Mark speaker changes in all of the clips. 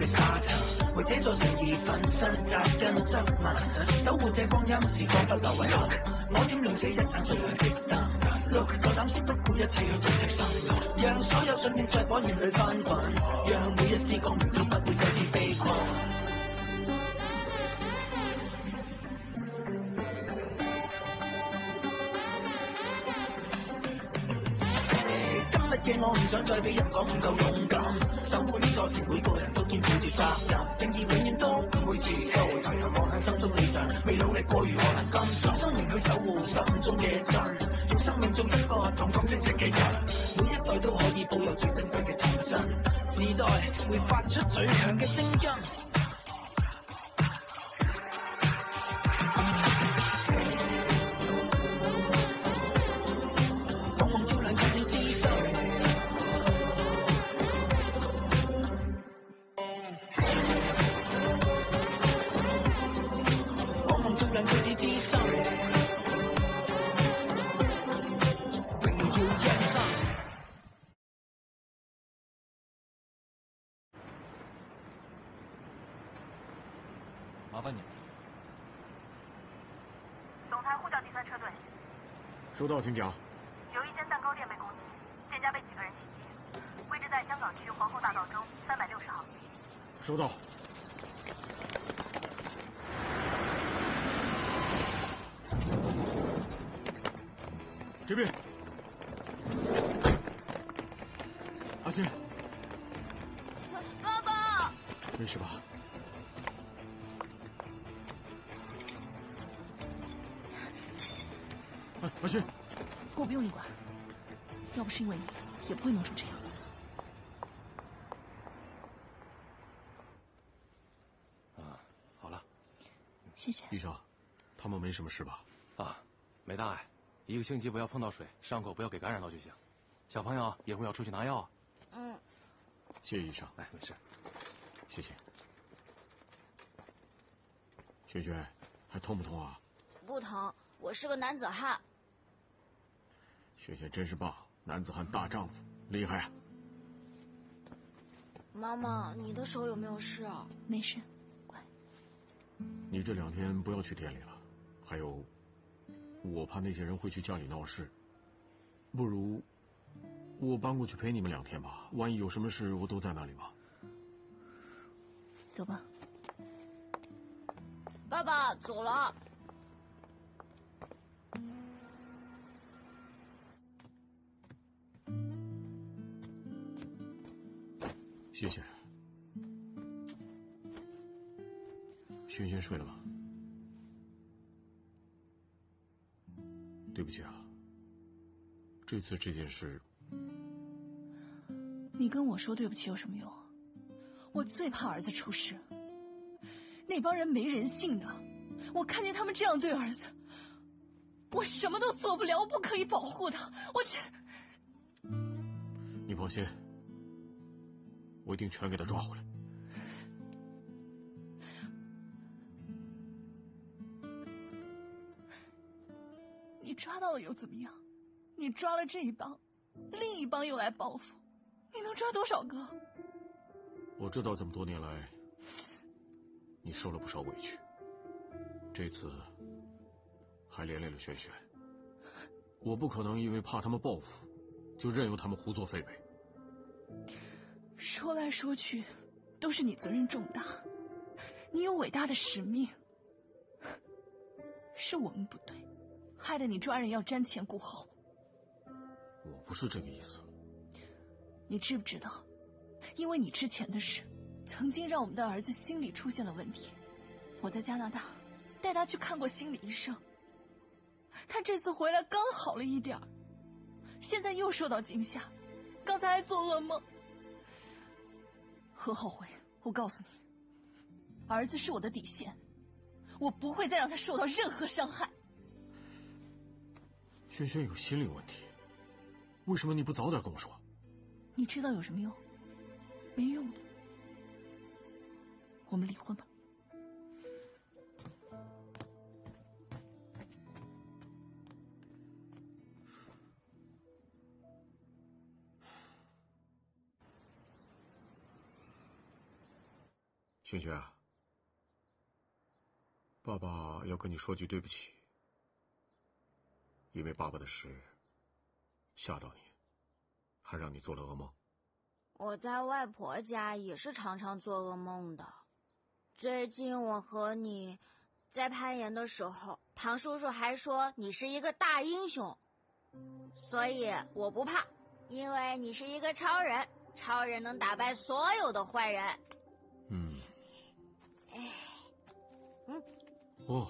Speaker 1: 嘅沙塵，為這座城而奮身扎根執民，守護這光陰時光不留遺憾。我點亮這一盞最亮的燈 ，Look 夠膽先不顧一切去追跡生死，讓所有信念在火焰裏翻滾，讓每一絲光明都不會再次被困。 嘅我唔想再俾人講唔夠勇敢，守護呢座城，每個人都肩負住責任，正義永遠都唔會遲到，抬頭望向心中理想，未努力過如何能甘心？用生命去守護心中嘅真，用生命做一個堂堂正直嘅人，每一代都可以保有最珍貴嘅童真，時代會發出最強嘅聲音。
Speaker 2: 麻烦你了。
Speaker 3: 总台呼叫第3车队。
Speaker 4: 收到，请讲。
Speaker 3: 有一间蛋糕店被攻击，店家被几个人袭击，位置在香港区皇后大道中360号。
Speaker 4: 收到。这边。阿金。
Speaker 3: 爸爸。
Speaker 4: 没事吧？ 阿勋，
Speaker 5: 我不用你管，要不是因为你，也不会弄成这样。
Speaker 2: 啊，好了，
Speaker 5: 谢谢。
Speaker 4: 医生，他们没什么事吧？
Speaker 2: 啊，没大碍，1个星期不要碰到水，伤口不要给感染到就行。小朋友一会儿要出去拿药啊。
Speaker 5: 嗯。
Speaker 4: 谢谢医生。
Speaker 2: 哎，没事。
Speaker 4: 谢谢。萱萱，还痛不痛啊？
Speaker 6: 不疼，我是个男子汉。
Speaker 4: 萱萱真是棒，男子汉大丈夫，厉害啊！
Speaker 6: 妈妈，你的手有没有事啊？
Speaker 5: 没事，乖。
Speaker 4: 你这2天不要去店里了，还有，我怕那些人会去家里闹事，不如我搬过去陪你们2天吧。万一有什么事，我都在那里嘛。
Speaker 5: 走吧。
Speaker 6: 爸爸，走了。
Speaker 4: 谢谢。萱萱睡了吗？对不起啊，这次这件事，
Speaker 5: 你跟我说对不起有什么用？我最怕儿子出事，那帮人没人性的，我看见他们这样对儿子，我什么都做不了，我不可以保护他，我这……
Speaker 4: 你放心。 我一定全给他抓回来。
Speaker 5: 你抓到了又怎么样？你抓了这一帮，另一帮又来报复，你能抓多少个？
Speaker 4: 我知道这么多年来，你受了不少委屈，这次还连累了萱萱。我不可能因为怕他们报复，就任由他们胡作非为。
Speaker 5: 说来说去，都是你责任重大，你有伟大的使命，是我们不对，害得你抓人要瞻前顾后。
Speaker 4: 我不是这个意思。
Speaker 5: 你知不知道，因为你之前的事，曾经让我们的儿子心理出现了问题。我在加拿大带他去看过心理医生，他这次回来刚好了一点儿，现在又受到惊吓，刚才还做噩梦。 何后悔，我告诉你，儿子是我的底线，我不会再让他受到任何伤害。
Speaker 4: 萱萱有心理问题，为什么你不早点跟我说？
Speaker 5: 你知道有什么用？没用的。我们离婚吧。
Speaker 4: 萱萱啊，爸爸要跟你说句对不起，因为爸爸的事吓到你，还让你做了噩梦。
Speaker 6: 我在外婆家也是常常做噩梦的。最近我和你在攀岩的时候，唐叔叔还说你是一个大英雄，所以我不怕，因为你是一个超人，超人能打败所有的坏人。
Speaker 4: 哦，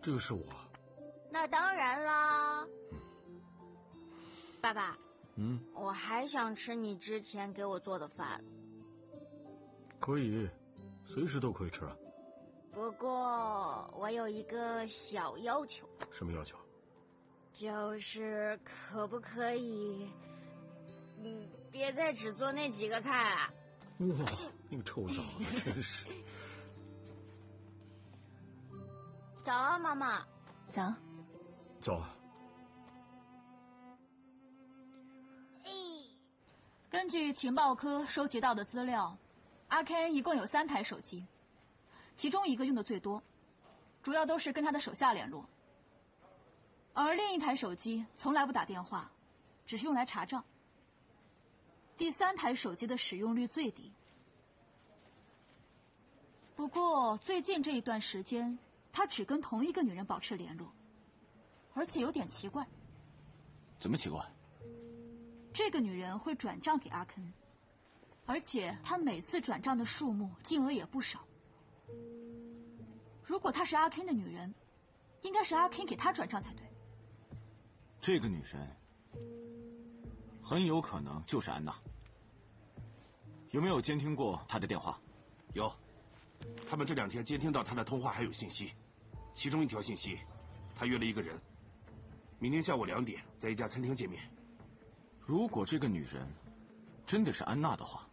Speaker 4: 这个是我。
Speaker 6: 那当然啦。爸爸，我还想吃你之前给我做的饭。
Speaker 4: 可以，随时都可以吃啊。
Speaker 6: 不过我有一个小要求。
Speaker 4: 什么要求？
Speaker 6: 就是可不可以，别再只做那几个菜啊？
Speaker 4: 哇，那个臭崽子真是。
Speaker 6: 早啊，妈妈。
Speaker 5: 早。
Speaker 4: 走。
Speaker 7: 根据情报科收集到的资料，阿 Ken 一共有3台手机，其中一个用的最多，主要都是跟他的手下联络，而另一台手机从来不打电话，只是用来查账。第3台手机的使用率最低。不过最近这一段时间，他只跟同一个女人保持联络，而且有点奇怪。
Speaker 2: 怎么奇怪？
Speaker 7: 这个女人会转账给阿肯，而且她每次转账的数目金额也不少。如果她是阿肯的女人，应该是阿肯给她转账才对。
Speaker 2: 这个女人很有可能就是安娜。有没有监听过她的电话？
Speaker 8: 有，他们这2天监听到她的通话还有信息，其中一条信息，她约了一个人，明天下午2点在一家餐厅见面。
Speaker 2: 如果这个女人真的是安娜的话，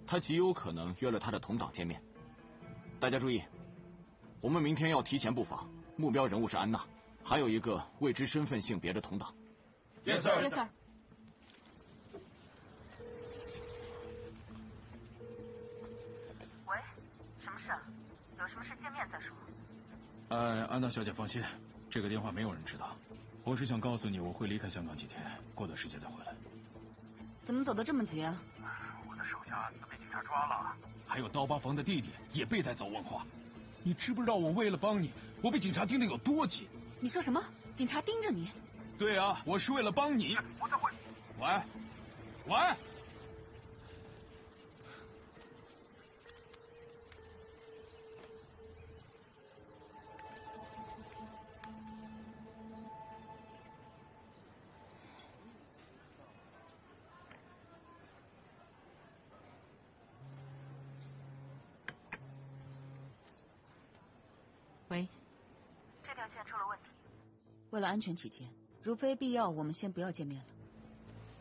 Speaker 2: 她极有可能约了她的同党见面。大家注意，我们明天要提前布防，目标人物是安娜，还有一个未知身份性别的同党。
Speaker 8: Yes sir.
Speaker 7: Yes sir.
Speaker 3: 喂，什么事？有什么事见面再说。
Speaker 9: 安娜小姐放心，这个电话没有人知道。我是想告诉你，我会离开香港几天，过段时间再回来。
Speaker 10: 怎么走得这么急啊？
Speaker 9: 我的手下都被警察抓了，还有刀疤房的弟弟也被带走问话。你知不知道我为了帮你，我被警察盯得有多紧？
Speaker 10: 你说什么？警察盯着你？
Speaker 9: 对啊，我是为了帮你。我再会。喂，喂。
Speaker 10: 喂，
Speaker 3: 这条线出了问题。
Speaker 10: 为了安全起见，如非必要，我们先不要见面了。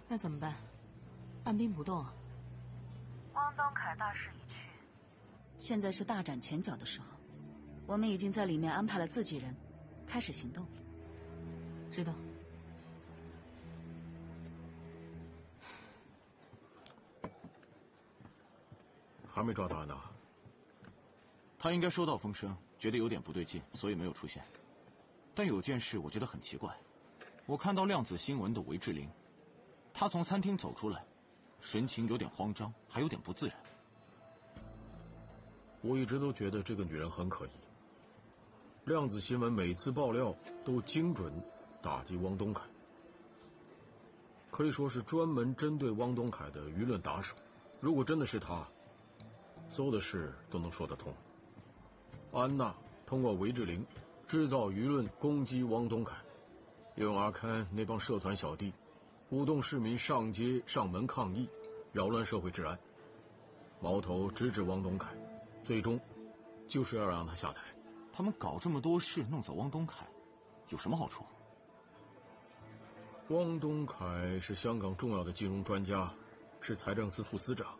Speaker 10: 那怎么办？按兵不动啊？
Speaker 3: 汪东凯大势已去，
Speaker 10: 现在是大展拳脚的时候，我们已经在里面安排了自己人，开始行动了。知道。
Speaker 4: 还没抓到安娜？
Speaker 2: 他应该收到风声，觉得有点不对劲，所以没有出现。但有件事我觉得很奇怪，我看到量子新闻的韦志玲，她从餐厅走出来，神情有点慌张，还有点不自然。
Speaker 4: 我一直都觉得这个女人很可疑。量子新闻每次爆料都精准打击汪东凯，可以说是专门针对汪东凯的舆论打手。如果真的是他，所有的事都能说得通。安娜通过韦志玲制造舆论攻击汪东凯，用阿堪那帮社团小弟鼓动市民上街上门抗议，扰乱社会治安，矛头直指汪东凯，最终就是要让他下台。
Speaker 2: 他们搞这么多事弄走汪东凯，有什么好处？
Speaker 4: 汪东凯是香港重要的金融专家，是财政司副司长，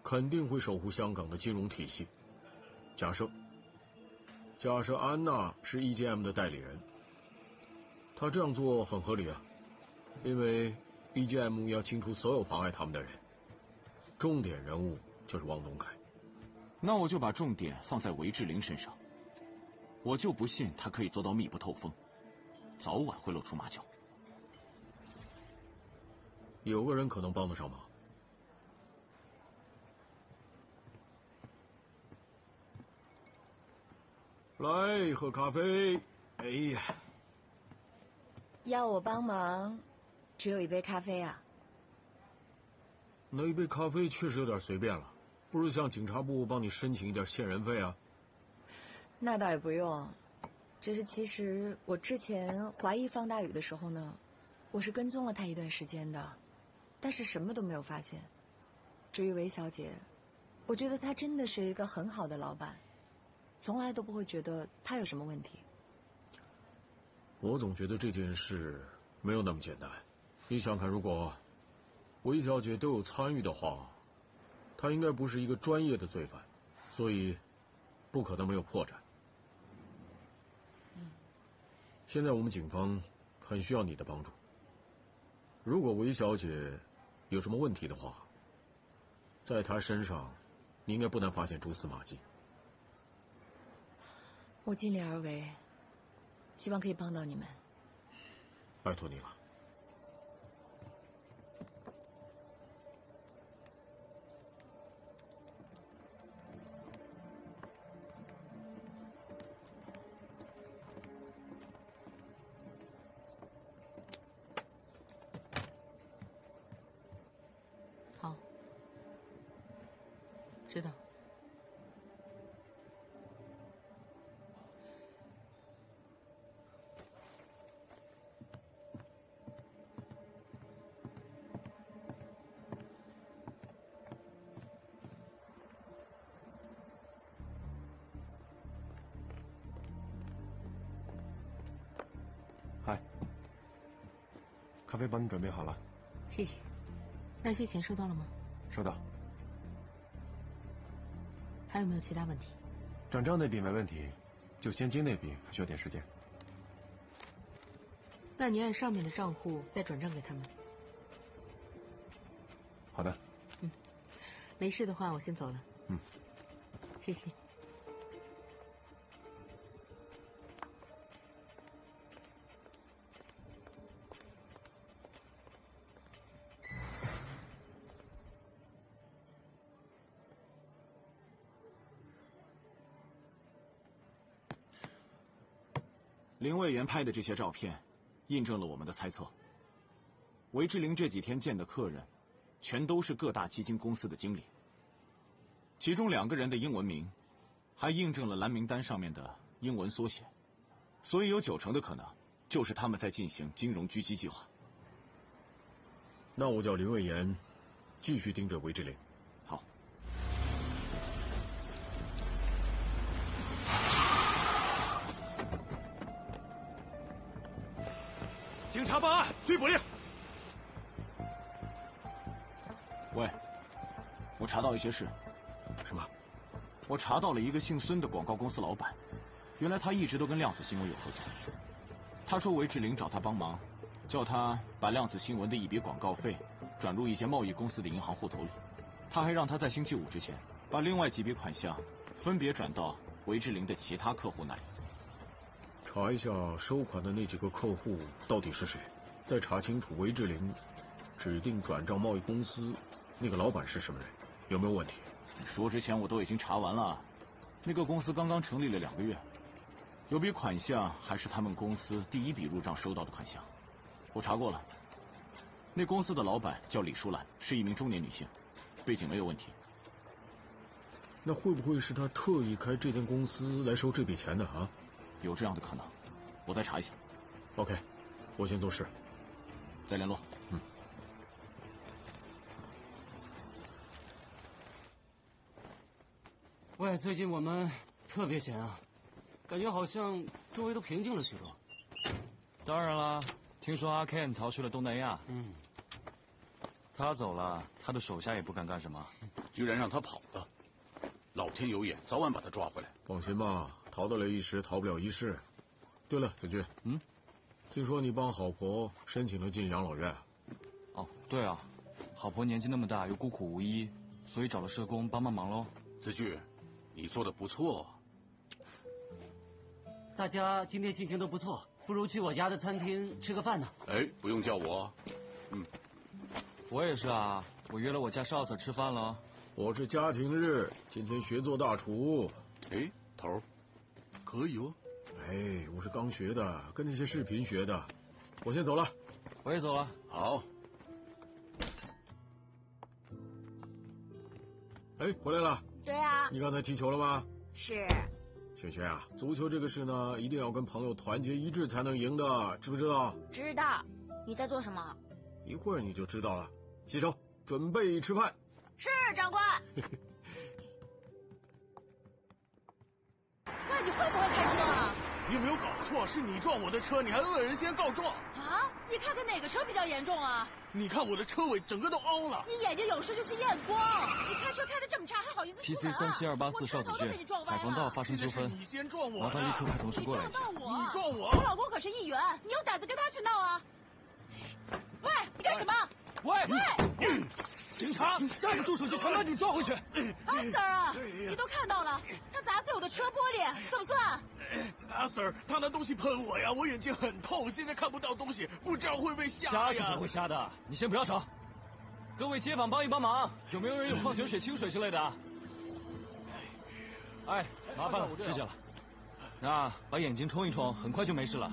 Speaker 4: 肯定会守护香港的金融体系。假设安娜是 EGM 的代理人，她这样做很合理啊，因为 EGM 要清除所有妨碍他们的人，重点人物就是王东凯。
Speaker 2: 那我就把重点放在韦志玲身上。我就不信他可以做到密不透风，早晚会露出马脚。
Speaker 4: 有个人可能帮得上忙。来，喝咖啡。哎呀，
Speaker 11: 要我帮忙，只有一杯咖啡啊。
Speaker 4: 那一杯咖啡确实有点随便了，不如向警察部帮你申请一点线人费啊。
Speaker 11: 那倒也不用，只是其实我之前怀疑方大宇的时候呢，我是跟踪了他一段时间的，但是什么都没有发现。至于韦小姐，我觉得她真的是一个很好的老板，从来都不会觉得她有什么问题。
Speaker 4: 我总觉得这件事没有那么简单。你想看，如果韦小姐都有参与的话，她应该不是一个专业的罪犯，所以不可能没有破绽。现在我们警方很需要你的帮助。如果韦小姐有什么问题的话，在她身上，你应该不难发现蛛丝马迹。
Speaker 11: 我尽力而为，希望可以帮到你们。
Speaker 4: 拜托你了。
Speaker 10: 好，知道。
Speaker 12: 嗨，咖啡帮你准备好了。
Speaker 10: 谢谢。那些钱收到了吗？
Speaker 12: 收到。
Speaker 10: 还有没有其他问题？
Speaker 12: 转账那笔没问题，就现金那笔还需要点时间。
Speaker 10: 那你按上面的账户再转账给他们。
Speaker 12: 好的。
Speaker 10: 没事的话，我先走了。谢谢。
Speaker 2: 林魏延拍的这些照片，印证了我们的猜测。韦志玲这几天见的客人，全都是各大基金公司的经理。其中2个人的英文名，还印证了蓝名单上面的英文缩写，所以有90%的可能，就是他们在进行金融狙击计划。
Speaker 4: 那我叫林魏延，继续盯着韦志玲。
Speaker 2: 好。
Speaker 9: 警察办案，追捕令。
Speaker 2: 喂，我查到一些事。
Speaker 4: 什么？
Speaker 2: 我查到了一个姓孙的广告公司老板，原来他一直都跟量子新闻有合作。他说韦志玲找他帮忙，叫他把量子新闻的一笔广告费转入一些贸易公司的银行户头里。他还让他在星期5之前把另外几笔款项分别转到韦志玲的其他客户那里。
Speaker 4: 查一下收款的那几个客户到底是谁，再查清楚韦志玲指定转账贸易公司那个老板是什么人，有没有问题？
Speaker 2: 说之前我都已经查完了，那个公司刚刚成立了2个月，有笔款项还是他们公司第1笔入账收到的款项，我查过了。那公司的老板叫李淑兰，是一名中年女性，背景没有问题。
Speaker 4: 那会不会是他特意开这间公司来收这笔钱的啊？
Speaker 2: 有这样的可能，我再查一下。
Speaker 4: OK， 我先做事，
Speaker 2: 再联络。
Speaker 13: 喂，最近我们特别闲啊，感觉好像周围都平静了许多。
Speaker 14: 当然啦，听说阿 Ken 逃去了东南亚。他走了，他的手下也不敢干什么。
Speaker 15: 居然让他跑了，老天有眼，早晚把他抓回来。
Speaker 4: 放心吧，逃得了一时，逃不了一世。对了，子俊，听说你帮好婆申请了进养老院。
Speaker 14: 哦，对啊，好婆年纪那么大，又孤苦无依，所以找了社工帮帮忙喽。
Speaker 15: 子俊，你做的不错。
Speaker 13: 大家今天心情都不错，不如去我家的餐厅吃个饭呢。
Speaker 15: 哎，不用叫我。
Speaker 14: 我也是啊，我约了我家少 Sir 吃饭了。
Speaker 4: 我是家庭日，今天学做大厨。
Speaker 15: 哎，头儿，可以哦。
Speaker 4: 哎，我是刚学的，跟那些视频学的。我先走了。
Speaker 14: 我也走了。
Speaker 15: 好。
Speaker 4: 哎，回来了。
Speaker 6: 对啊。
Speaker 4: 你刚才踢球了吗？
Speaker 6: 是。
Speaker 4: 萱萱啊，足球这个事呢，一定要跟朋友团结一致才能赢的，知不知道？
Speaker 6: 知道。你在做什么？
Speaker 4: 一会儿你就知道了。洗手，准备吃饭。
Speaker 6: 是，长官。
Speaker 5: 喂，你会不会开车啊？
Speaker 2: 你有没有搞错？是你撞我的车，你还恶人先告状
Speaker 5: 啊？你看看哪个车比较严重啊？
Speaker 2: 你看我的车尾整个都凹了。
Speaker 5: 你眼睛有事就去验光。你开车开得这么差，还好意思出门啊
Speaker 14: PC37284少子俊，海防道发生纠纷，
Speaker 2: 你先撞我，
Speaker 14: 麻烦立刻派同事过来一下。
Speaker 5: 你
Speaker 2: 撞我！
Speaker 5: 我老公可是议员，你有胆子跟他去闹啊？喂，你干什么？
Speaker 14: 喂！警察，再不住手就全把你抓回去！
Speaker 5: 阿 Sir 啊，你都看到了，他砸碎我的车玻璃，怎么算？
Speaker 2: 阿 Sir， 他拿东西喷我呀，我眼睛很痛，现在看不到东西，不知道会不会瞎呀？
Speaker 14: 瞎是不会瞎的，你先不要吵。各位街坊帮一帮忙，有没有人有矿泉水、清水之类的？哎，麻烦了，谢谢了。那把眼睛冲一冲，很快就没事了。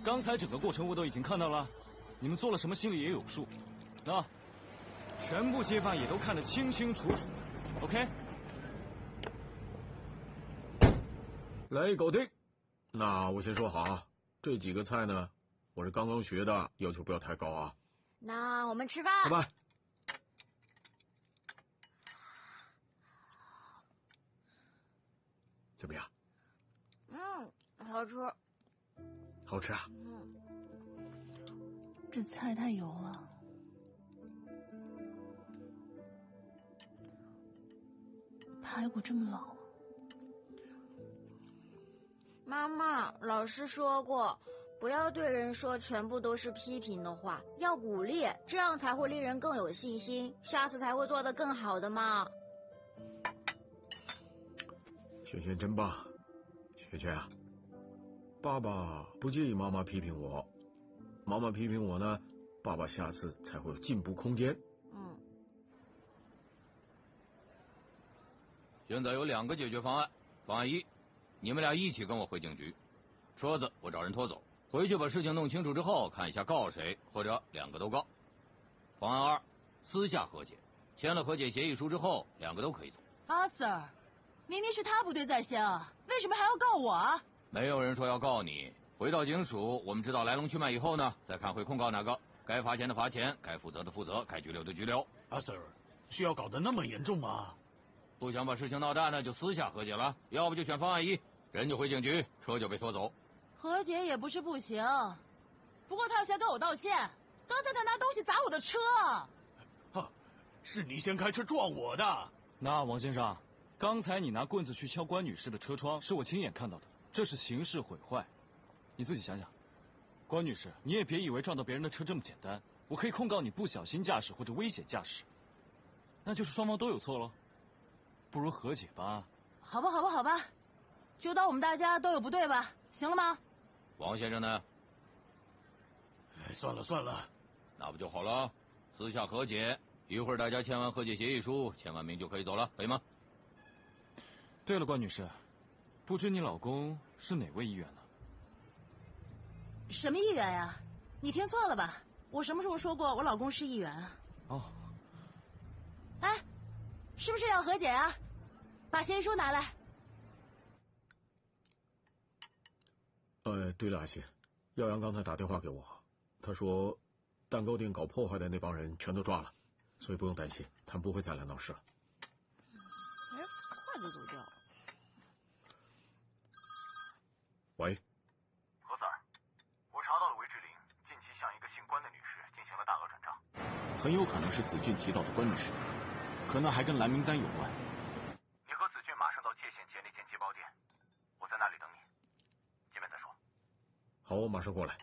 Speaker 14: 刚才整个过程我都已经看到了，你们做了什么心里也有数。那全部街坊也都看得清清楚楚。OK。
Speaker 4: 来，搞定。那我先说好啊，这几个菜呢，我是刚刚学的，要求不要太高啊。
Speaker 6: 那我们吃饭。
Speaker 4: 拜拜。怎么样？
Speaker 6: 好吃。
Speaker 4: 好吃啊。
Speaker 5: 这菜太油了。排骨这么老啊。
Speaker 6: 妈妈，老师说过，不要对人说全部都是批评的话，要鼓励，这样才会令人更有信心，下次才会做得更好的嘛。
Speaker 4: 萱萱真棒，萱萱啊，爸爸不介意妈妈批评我，妈妈批评我呢，爸爸下次才会有进步空间。
Speaker 16: 现在有2个解决方案。方案1，你们俩一起跟我回警局，车子我找人拖走，回去把事情弄清楚之后，看一下告谁，或者2个都告。方案2，私下和解，签了和解协议书之后，2个都可以走。
Speaker 5: 阿 Sir， 明明是他不对在先啊，为什么还要告我啊？
Speaker 16: 没有人说要告你。回到警署，我们知道来龙去脉以后呢，再看会控告哪个，该罚钱的罚钱，该负责的负责，该拘留的拘留。
Speaker 2: 阿 Sir， 需要搞得那么严重吗？
Speaker 16: 不想把事情闹大呢，就私下和解了；要不就选方案1，人就回警局，车就被拖走。
Speaker 5: 和解也不是不行，不过他要先跟我道歉。刚才他拿东西砸我的车。
Speaker 2: 是你先开车撞我的。
Speaker 14: 那王先生，刚才你拿棍子去敲关女士的车窗，是我亲眼看到的，这是刑事毁坏。你自己想想，关女士，你也别以为撞到别人的车这么简单，我可以控告你不小心驾驶或者危险驾驶，那就是双方都有错喽。不如和解吧。
Speaker 5: 好吧，好吧，好吧，就当我们大家都有不对吧，行了吗？
Speaker 16: 王先生呢？
Speaker 2: 算了算了，
Speaker 16: 那不就好了？私下和解，一会儿大家签完和解协议书，签完名就可以走了，可以吗？
Speaker 14: 对了，关女士，不知你老公是哪位议员呢？
Speaker 5: 什么议员呀？你听错了吧？我什么时候说过我老公是议员啊？
Speaker 14: 哦。
Speaker 5: 哎，是不是要和解啊？把协议书拿来。
Speaker 4: 对了，阿信，耀阳刚才打电话给我，他说蛋糕店搞破坏的那帮人全都抓了，所以不用担心，他们不会再来闹事了。
Speaker 6: 话就走掉了。
Speaker 4: 喂，
Speaker 17: 何 Sir， 我查到了韦志玲近期向一个姓关的女士进行了大额转账，
Speaker 2: 很有可能是子俊提到的关女士，可能还跟蓝名单有关。
Speaker 17: 你和子俊马上到界县前那间街包店，我在那里等你，见面再说。
Speaker 4: 好，我马上过来。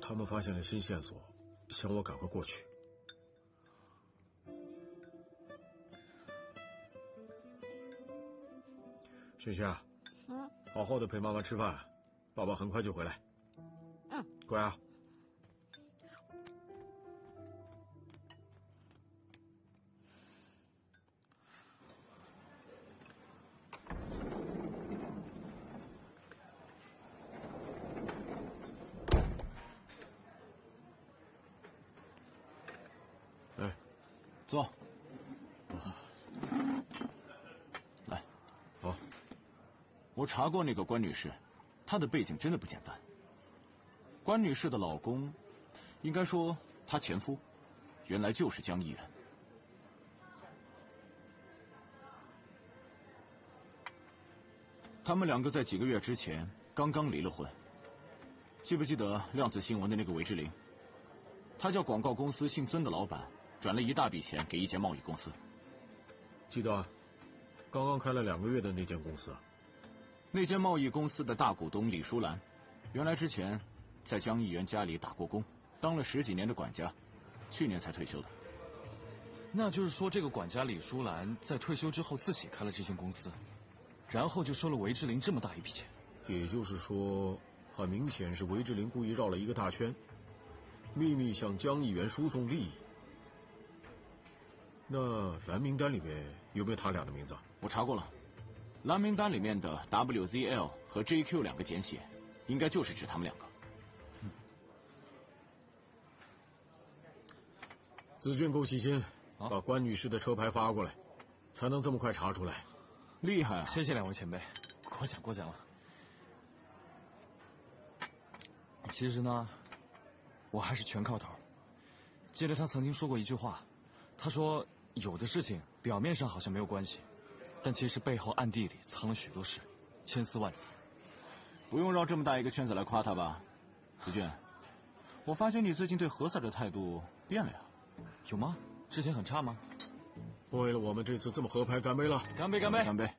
Speaker 4: 他们发现了新线索，想我赶快过去。萱萱啊，好好的陪妈妈吃饭，爸爸很快就回来。乖啊。
Speaker 2: 坐。来，
Speaker 4: 好。
Speaker 2: 我查过那个关女士，她的背景真的不简单。关女士的老公，应该说她前夫，原来就是江议员。他们两个在几个月之前刚刚离了婚。记不记得量子新闻的那个韦志玲？他叫广告公司姓孙的老板。转了一大笔钱给一间贸易公司。
Speaker 4: 记得啊，刚刚开了2个月的那间公司啊。
Speaker 2: 那间贸易公司的大股东李淑兰，原来之前在江议员家里打过工，当了10几年的管家，去年才退休的。
Speaker 14: 那就是说，这个管家李淑兰在退休之后自己开了这间公司，然后就收了韦志玲这么大一笔钱。
Speaker 4: 也就是说，很明显是韦志玲故意绕了一个大圈，秘密向江议员输送利益。那蓝名单里面有没有他俩的名字？
Speaker 2: 我查过了，蓝名单里面的 WZL 和 JQ 2个简写，应该就是指他们两个。
Speaker 4: 子俊够细心，把关女士的车牌发过来，才能这么快查出来。
Speaker 2: 厉害啊！
Speaker 14: 谢谢2位前辈，过奖过奖了。其实呢，我还是全靠头。记得他曾经说过一句话，他说有的事情表面上好像没有关系，但其实背后暗地里藏了许多事，千丝万缕。
Speaker 2: 不用绕这么大一个圈子来夸他吧，子俊。我发觉你最近对何 Sir 的态度变了呀。
Speaker 14: 有吗？之前很差吗？
Speaker 4: 为了我们这次这么合拍，干杯了！
Speaker 14: 干杯！干杯！
Speaker 2: 干杯！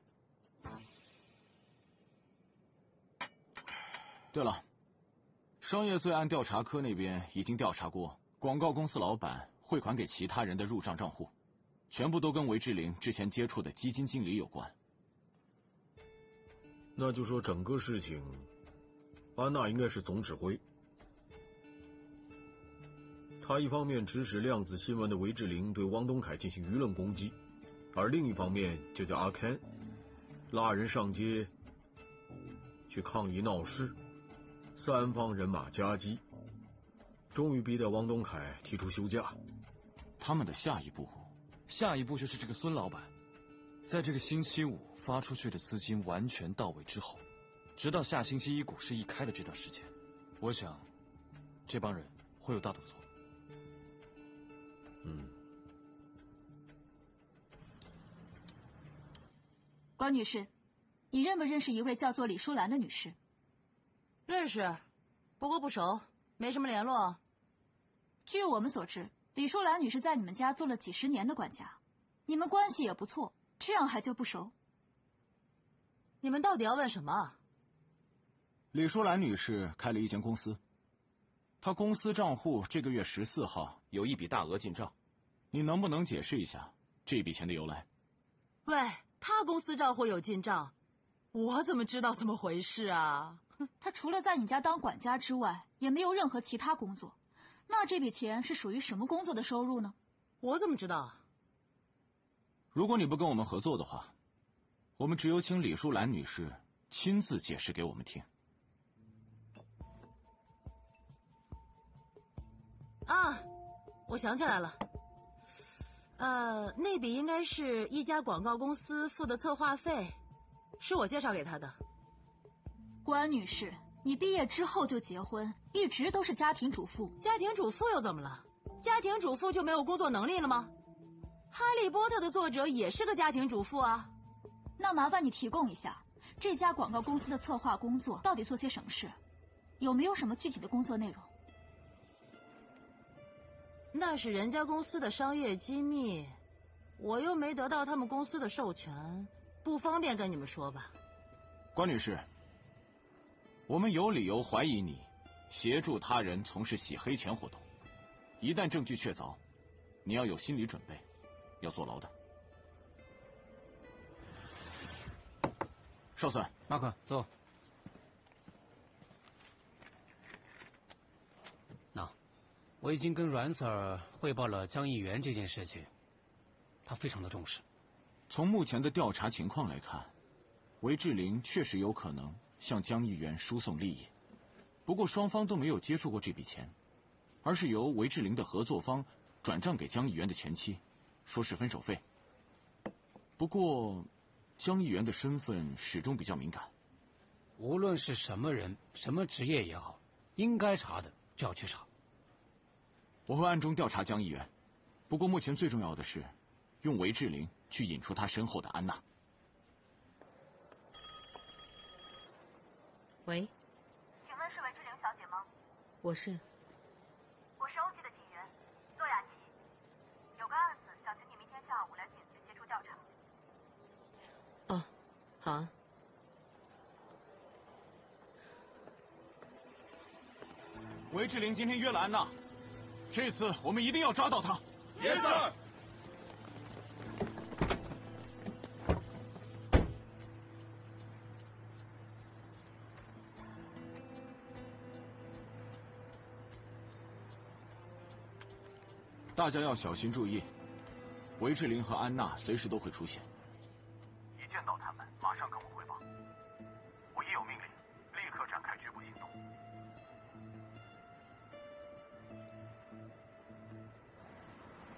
Speaker 2: 对了，商业罪案调查科那边已经调查过广告公司老板汇款给其他人的入账账户，全部都跟韦志玲之前接触的基金经理有关。
Speaker 4: 那就说整个事情，安娜应该是总指挥。她一方面指使量子新闻的韦志玲对汪东凯进行舆论攻击，而另一方面就叫阿 Ken 拉人上街去抗议闹事，三方人马夹击，终于逼得汪东凯提出休假。
Speaker 2: 他们的下一步
Speaker 14: 就是这个孙老板，在这个星期五发出去的资金完全到位之后，直到下星期一股市一开的这段时间，我想，这帮人会有大赌错。
Speaker 7: 关女士，你认不认识一位叫做李淑兰的女士？
Speaker 18: 认识，不过不熟，没什么联络。
Speaker 7: 据我们所知，李淑兰女士在你们家做了几10年的管家，你们关系也不错，这样还叫不熟？
Speaker 18: 你们到底要问什么？
Speaker 2: 李淑兰女士开了一间公司，她公司账户这个月14号有一笔大额进账，你能不能解释一下这笔钱的由来？
Speaker 18: 喂，她公司账户有进账，我怎么知道怎么回事啊？
Speaker 7: 她除了在你家当管家之外，也没有任何其他工作。那这笔钱是属于什么工作的收入呢？
Speaker 18: 我怎么知道？
Speaker 2: 如果你不跟我们合作的话，我们只有请李淑兰女士亲自解释给我们听。
Speaker 18: 啊，我想起来了，那笔应该是一家广告公司付的策划费，是我介绍给他的。
Speaker 7: 关女士，你毕业之后就结婚，一直都是家庭主妇。
Speaker 18: 家庭主妇又怎么了？家庭主妇就没有工作能力了吗？哈利波特的作者也是个家庭主妇啊。
Speaker 7: 那麻烦你提供一下，这家广告公司的策划工作到底做些什么事？有没有什么具体的工作内容？
Speaker 18: 那是人家公司的商业机密，我又没得到他们公司的授权，不方便跟你们说吧。
Speaker 2: 关女士，我们有理由怀疑你协助他人从事洗黑钱活动。一旦证据确凿，你要有心理准备，要坐牢的。少帅，
Speaker 13: 马克，走。那，我已经跟阮 Sir 汇报了江议员这件事情，他非常的重视。
Speaker 2: 从目前的调查情况来看，韦志玲确实有可能向江议员输送利益，不过双方都没有接触过这笔钱，而是由韦志玲的合作方转账给江议员的前妻，说是分手费。不过，江议员的身份始终比较敏感。
Speaker 13: 无论是什么人、什么职业也好，应该查的就要去查。
Speaker 2: 我会暗中调查江议员，不过目前最重要的是，用韦志玲去引出他身后的安娜。
Speaker 11: 喂，
Speaker 3: 请问是韦志玲小姐吗？
Speaker 11: 我是。
Speaker 3: 我是欧记的警员，洛雅琪。有个案子，想请你明天下午来警局协助调查。
Speaker 11: 哦，好啊。
Speaker 2: 韦志玲今天约了安娜，这次我们一定要抓到她。
Speaker 9: Yes, sir。
Speaker 2: 大家要小心注意，韦志玲和安娜随时都会出现。
Speaker 17: 一见到他们，马上跟我汇报。我一有命令，立刻展开局部行动。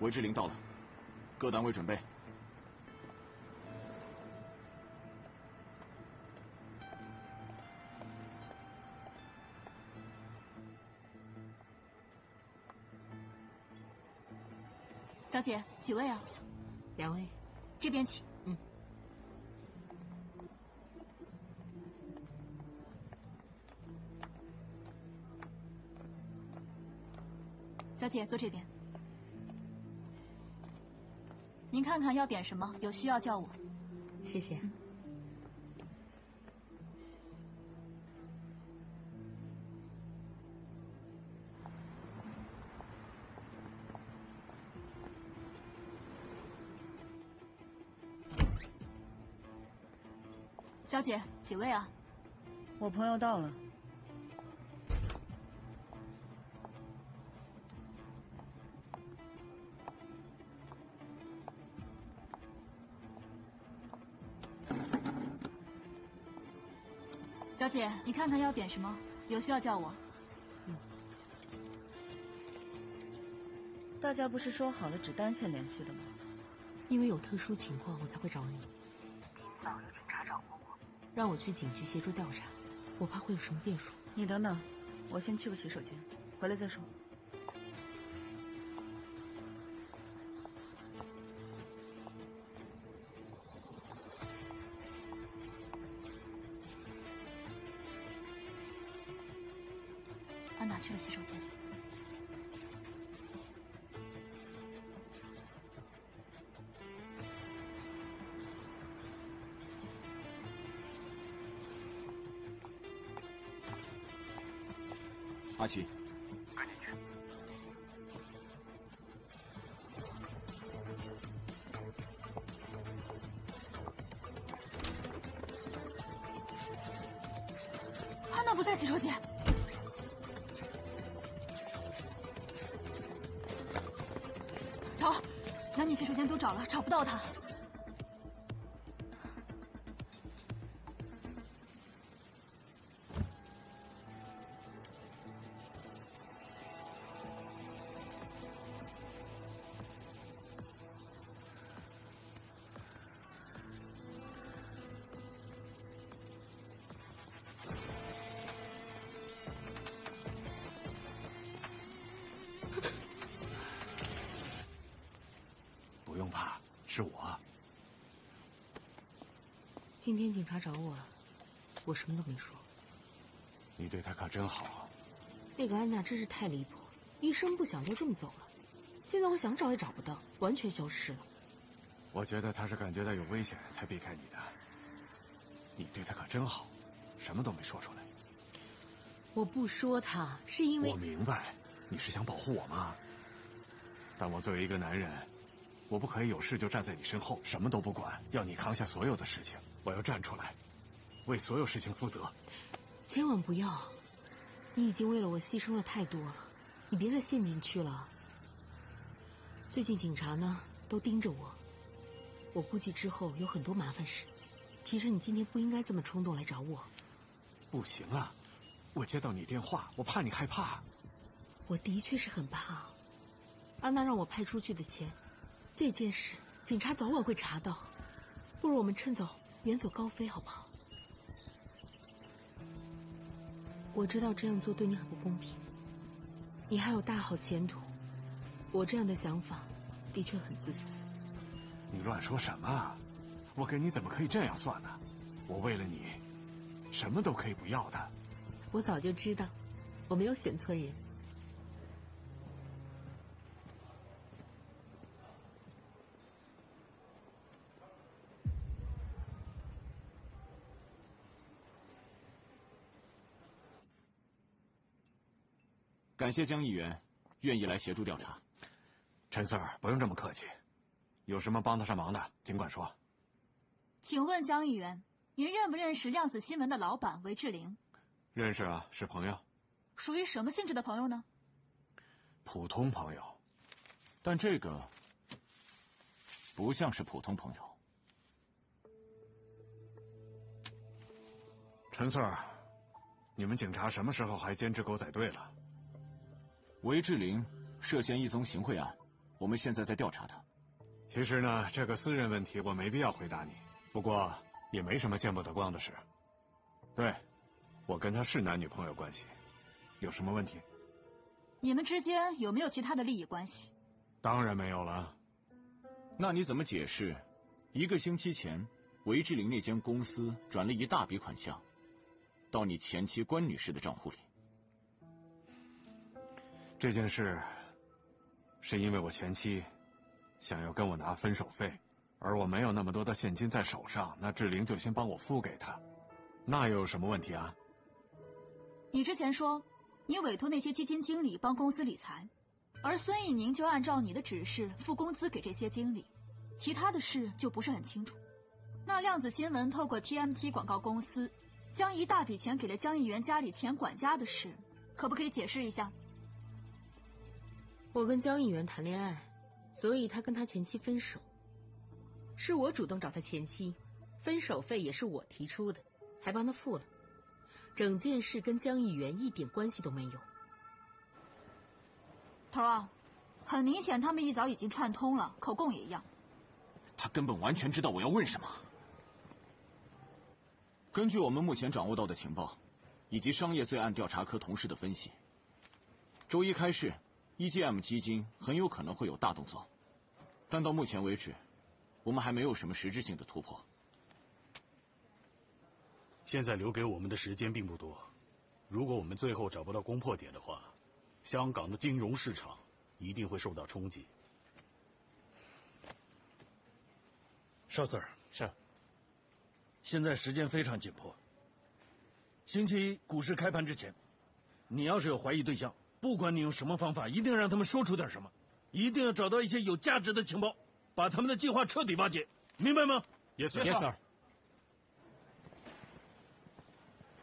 Speaker 2: 韦志玲到了，各单位准备。
Speaker 7: 小姐，几位啊
Speaker 11: ？2位。
Speaker 7: 这边请。
Speaker 11: 嗯。
Speaker 7: 小姐，坐这边。您看看要点什么，有需要叫我。
Speaker 11: 谢谢。
Speaker 7: 小姐，几位啊？
Speaker 10: 我朋友到了。
Speaker 7: 小姐，你看看要点什么，有需要叫我。
Speaker 10: 大家不是说好了只单线联系的吗？
Speaker 11: 因为有特殊情况，我才会找你。
Speaker 3: 今早有警察找过我，
Speaker 11: 让我去警局协助调查，我怕会有什么变数。
Speaker 10: 你等等，我先去个洗手间，回来再说。
Speaker 7: 安娜去了洗手间。
Speaker 2: 阿奇，
Speaker 17: 跟进去。
Speaker 7: 安娜不在洗手间。找，男女洗手间都找了，找不到她。
Speaker 12: 不用怕，是我。
Speaker 11: 今天警察找我，我什么都没说。
Speaker 12: 你对她可真好。
Speaker 11: 那个安娜真是太离谱，一声不响就这么走了。现在我想找也找不到，完全消失了。
Speaker 12: 我觉得她是感觉到有危险才避开你的。你对她可真好，什么都没说出来。
Speaker 11: 我不说她，是因为
Speaker 12: 我明白，你是想保护我吗？但我作为一个男人，我不可以有事就站在你身后，什么都不管，要你扛下所有的事情。我要站出来，为所有事情负责。
Speaker 19: 千万不要，你已经为了我牺牲了太多了，你别再陷进去了。最近警察呢都盯着我，我估计之后有很多麻烦事。其实你今天不应该这么冲动来找我。
Speaker 12: 不行啊，我接到你电话，我怕你害怕。
Speaker 19: 我的确是很怕。安娜让我派出去的钱，这件事警察早晚会查到，不如我们趁早远走高飞，好不好？我知道这样做对你很不公平，你还有大好前途，我这样的想法的确很自私。
Speaker 12: 你乱说什么？我跟你怎么可以这样算呢？我为了你，什么都可以不要的。
Speaker 19: 我早就知道，我没有选错人。
Speaker 2: 感谢江议员愿意来协助调查。
Speaker 12: 陈 Sir， 不用这么客气，有什么帮得上忙的，尽管说。
Speaker 7: 请问江议员，您认不认识量子新闻的老板韦志玲？
Speaker 12: 认识啊，是朋友。
Speaker 7: 属于什么性质的朋友呢？
Speaker 12: 普通朋友。
Speaker 2: 但这个不像是普通朋友。
Speaker 12: 陈 Sir， 你们警察什么时候还兼职狗仔队了？
Speaker 2: 韦志玲涉嫌一宗行贿案，我们现在在调查他。
Speaker 12: 其实呢，这个私人问题我没必要回答你，不过也没什么见不得光的事。对，我跟他是男女朋友关系，有什么问题？
Speaker 7: 你们之间有没有其他的利益关系？
Speaker 12: 当然没有了。
Speaker 2: 那你怎么解释1个星期前韦志玲那间公司转了一大笔款项到你前妻关女士的账户里？
Speaker 12: 这件事是因为我前妻想要跟我拿分手费，而我没有那么多的现金在手上，那志玲就先帮我付给她，那又有什么问题啊？
Speaker 7: 你之前说你委托那些基金经理帮公司理财，而孙艺宁就按照你的指示付工资给这些经理，其他的事就不是很清楚。那量子新闻透过 TMT 广告公司将一大笔钱给了江议员家里前管家的事，可不可以解释一下？
Speaker 19: 我跟江议员谈恋爱，所以他跟他前妻分手。是我主动找他前妻，分手费也是我提出的，还帮他付了。整件事跟江议员一点关系都没有。
Speaker 7: 头儿，很明显他们一早已经串通了，口供也一样。
Speaker 2: 他根本完全知道我要问什么。根据我们目前掌握到的情报，以及商业罪案调查科同事的分析，周一开市，EGM 基金很有可能会有大动作，但到目前为止，我们还没有什么实质性的突破。
Speaker 9: 现在留给我们的时间并不多，如果我们最后找不到攻破点的话，香港的金融市场一定会受到冲击。
Speaker 20: 邵 Sir， 是。现在时间非常紧迫，星期一股市开盘之前，你要是有怀疑对象，不管你用什么方法，一定让他们说出点什么，一定要找到一些有价值的情报，把他们的计划彻底瓦解，明白吗
Speaker 4: ？Yes sir。
Speaker 20: Yes sir。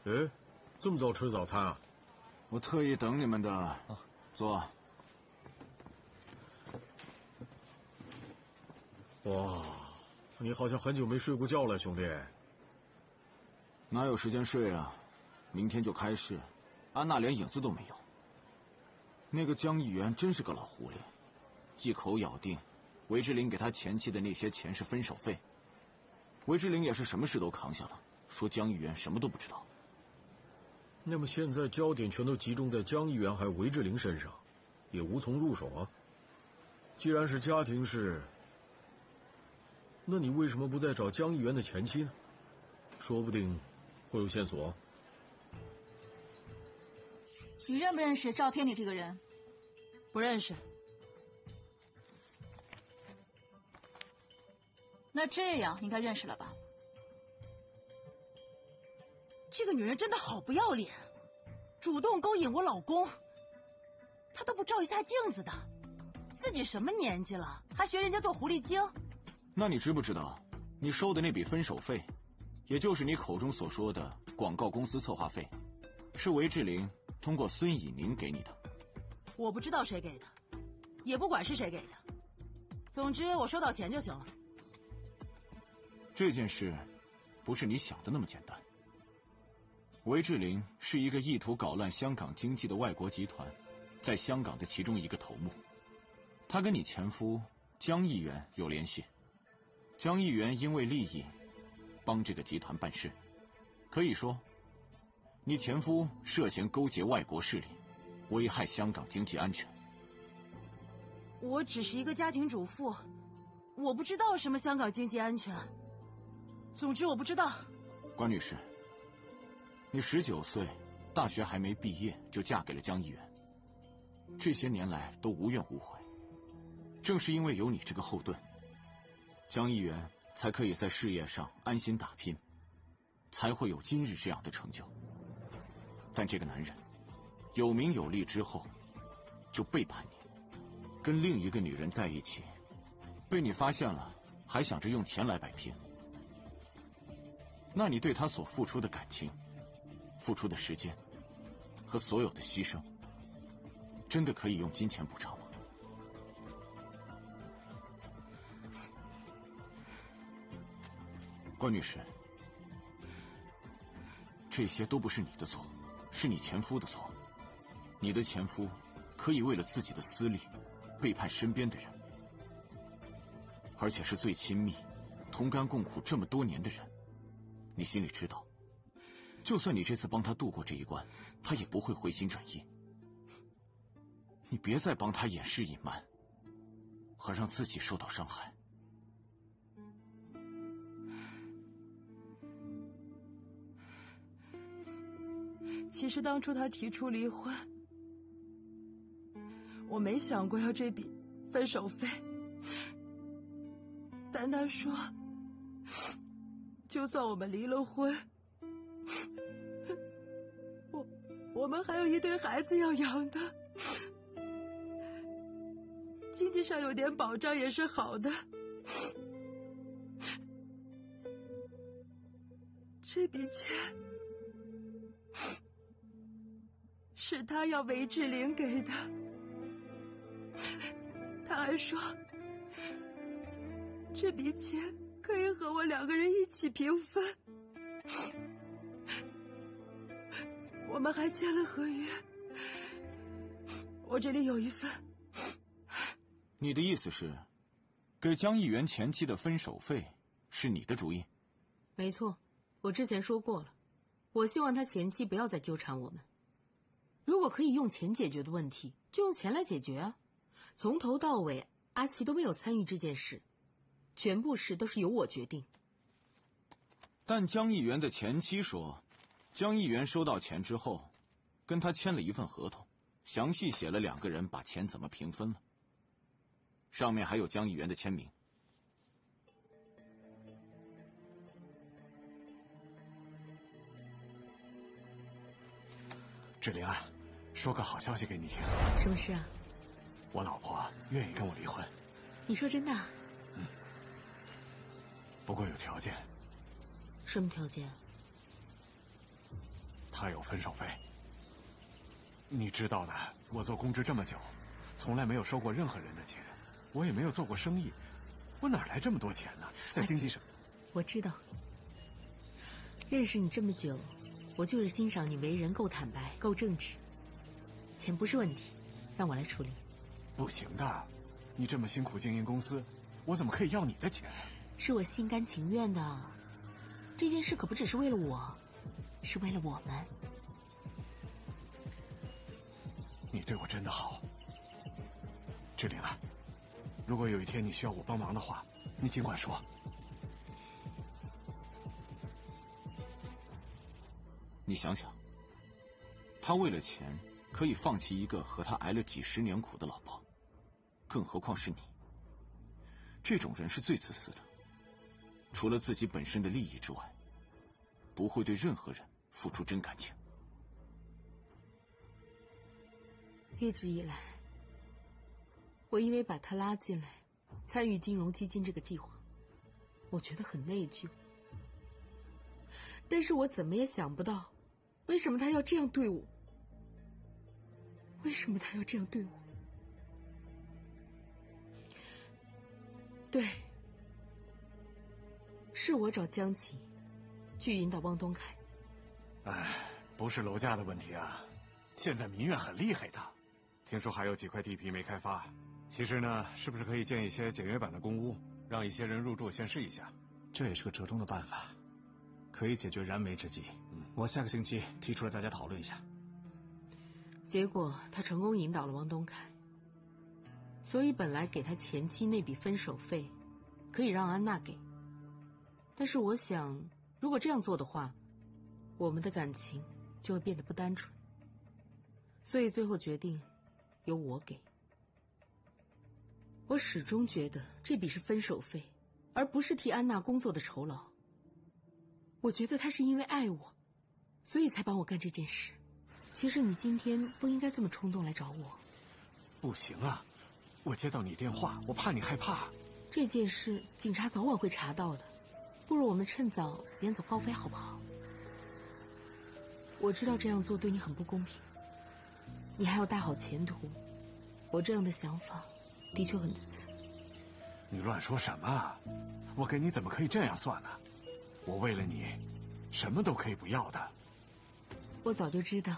Speaker 4: 哎，这么早吃早餐啊？
Speaker 2: 我特意等你们的。坐。
Speaker 4: 哇，你好像很久没睡过觉了，兄弟。
Speaker 2: 哪有时间睡啊？明天就开市，安娜连影子都没有。那个江议员真是个老狐狸，一口咬定韦志玲给他前妻的那些钱是分手费。韦志玲也是什么事都扛下了，说江议员什么都不知道。
Speaker 4: 那么现在焦点全都集中在江议员还有韦志玲身上，也无从入手啊。既然是家庭事，那你为什么不再找江议员的前妻呢？说不定会有线索。
Speaker 7: 你认不认识照片里这个人？
Speaker 18: 不认识。
Speaker 7: 那这样应该认识了吧？
Speaker 18: 这个女人真的好不要脸，主动勾引我老公，她都不照一下镜子的，自自己什么年纪了，还学人家做狐狸精？
Speaker 2: 那你知不知道，你收的那笔分手费，也就是你口中所说的广告公司策划费，是韦志玲通过孙以宁给你的？
Speaker 18: 我不知道谁给的，也不管是谁给的，总之我收到钱就行了。
Speaker 2: 这件事不是你想的那么简单。韦志玲是一个意图搞乱香港经济的外国集团在香港的其中一个头目，他跟你前夫江议员有联系。江议员因为利益帮这个集团办事，可以说你前夫涉嫌勾结外国势力，危害香港经济安全。
Speaker 18: 我只是一个家庭主妇，我不知道什么香港经济安全。总之我不知道。
Speaker 2: 关女士，你19岁，大学还没毕业就嫁给了江议员，这些年来都无怨无悔。正是因为有你这个后盾，江议员才可以在事业上安心打拼，才会有今日这样的成就。但这个男人有名有利之后就背叛你，跟另一个女人在一起，被你发现了还想着用钱来摆平。那你对他所付出的感情、付出的时间和所有的牺牲，真的可以用金钱补偿吗？关女士，这些都不是你的错，是你前夫的错。你的前夫可以为了自己的私利背叛身边的人，而且是最亲密、同甘共苦这么多年的人。你心里知道，就算你这次帮他度过这一关，他也不会回心转意。你别再帮他掩饰隐瞒，而让自己受到伤害。
Speaker 18: 其实当初他提出离婚，我没想过要这笔分手费，但他说就算我们离了婚，我们还有一堆孩子要养的，经济上有点保障也是好的。这笔钱是他要韦志玲给的，他还说这笔钱可以和我2个人一起平分。我们还签了合约，我这里有一份。
Speaker 2: 你的意思是，给江议员前妻的分手费是你的主意？
Speaker 19: 没错，我之前说过了，我希望他前妻不要再纠缠我们。如果可以用钱解决的问题，就用钱来解决啊！从头到尾，阿奇都没有参与这件事，全部事都是由我决定。
Speaker 2: 但江议员的前妻说，江议员收到钱之后，跟他签了一份合同，详细写了2个人把钱怎么平分了，上面还有江议员的签名。
Speaker 12: 志玲啊，说个好消息给你听。
Speaker 19: 什么事啊？
Speaker 12: 我老婆愿意跟我离婚。
Speaker 19: 你说真的？
Speaker 12: 不过有条件。
Speaker 19: 什么条件？
Speaker 12: 她有分手费。你知道的，我做公职这么久，从来没有收过任何人的钱，我也没有做过生意，我哪来这么多钱呢？在经济上，
Speaker 19: 我知道。认识你这么久，我就是欣赏你为人够坦白、够正直。钱不是问题，让我来处理。
Speaker 12: 不行的，你这么辛苦经营公司，我怎么可以要你的钱？
Speaker 19: 是我心甘情愿的。这件事可不只是为了我，是为了我们。
Speaker 12: 你对我真的好，志玲啊，如果有一天你需要我帮忙的话，你尽管说。
Speaker 2: 你想想，他为了钱可以放弃一个和他挨了几10年苦的老婆，更何况是你。这种人是最自私的，除了自己本身的利益之外，不会对任何人付出真感情。
Speaker 19: 一直以来，我因为把他拉进来，参与金融基金这个计划，我觉得很内疚。但是我怎么也想不到，为什么他要这样对我？为什么他要这样对我？对，是我找江琪去引导汪东凯。
Speaker 12: 哎，不是楼价的问题啊，现在民怨很厉害的，听说还有几块地皮没开发。其实呢，是不是可以建一些简约版的公屋，让一些人入住先试一下？
Speaker 21: 这也是个折中的办法，可以解决燃眉之急。我下个星期提出来，大家讨论一下。
Speaker 19: 结果他成功引导了汪东凯，所以本来给他前妻那笔分手费，可以让安娜给。但是我想，如果这样做的话，我们的感情就会变得不单纯。所以最后决定由我给。我始终觉得这笔是分手费，而不是替安娜工作的酬劳。我觉得他是因为爱我，所以才帮我干这件事。其实你今天不应该这么冲动来找我。
Speaker 12: 不行啊，我接到你电话，我怕你害怕。
Speaker 19: 这件事警察早晚会查到的，不如我们趁早远走高飞好不好？我知道这样做对你很不公平，你还有大好前途，我这样的想法的确很自私。
Speaker 12: 你乱说什么？我给你怎么可以这样算呢？我为了你，什么都可以不要的。
Speaker 19: 我早就知道，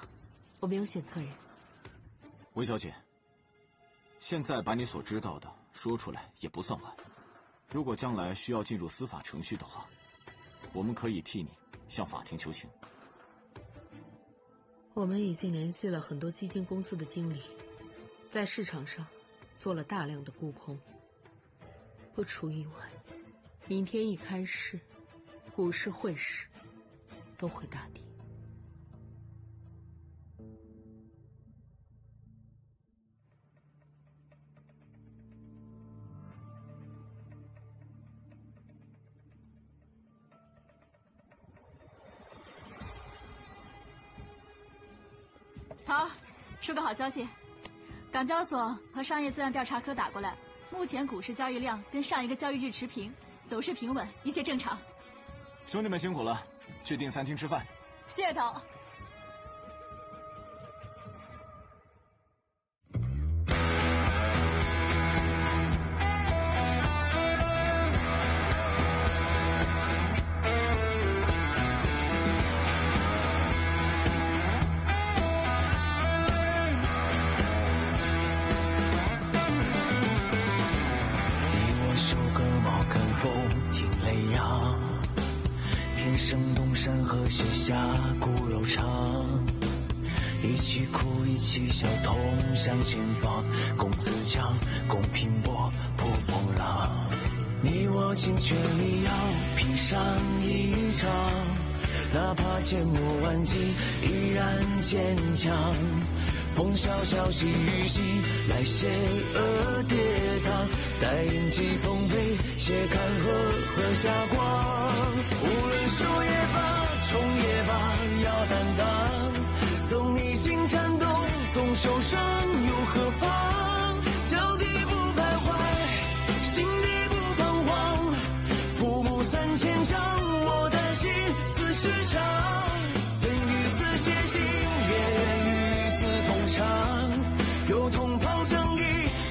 Speaker 19: 我没有选错人。
Speaker 2: 韦小姐，现在把你所知道的说出来也不算晚。如果将来需要进入司法程序的话，我们可以替你向法庭求情。
Speaker 19: 我们已经联系了很多基金公司的经理，在市场上做了大量的沽空。不出意外，明天一开市，股市、汇市都会大跌。
Speaker 7: 桃儿，说个好消息，港交所和商业罪案调查科打过来，目前股市交易量跟上一个交易日持平，走势平稳，一切正常。
Speaker 2: 兄弟们辛苦了，去订餐厅吃饭。
Speaker 7: 谢谢桃。
Speaker 1: 声东山河写下古柔肠，一起哭一起笑，同向前方，共自强，共拼搏，破风浪。你我尽全力要拼上一场，哪怕千磨万击，依然坚强。风萧萧兮雨兮，来险而跌宕，待人际崩飞，且看河下光。无论输也罢，冲也罢，要担当。纵历经颤动，纵受伤又何妨？脚底不徘徊，心底不彷徨。父母3000丈，我担心似时长。人与此偕行，愿与此同场。有同袍相依，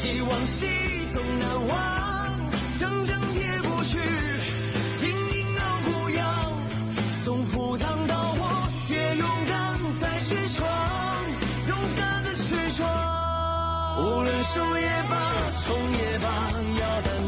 Speaker 1: 忆往昔总难忘。铮铮铁骨去，隐隐傲骨扬。纵赴汤蹈火，越勇敢再去闯，勇敢的去闯。无论输也罢，冲也罢，要担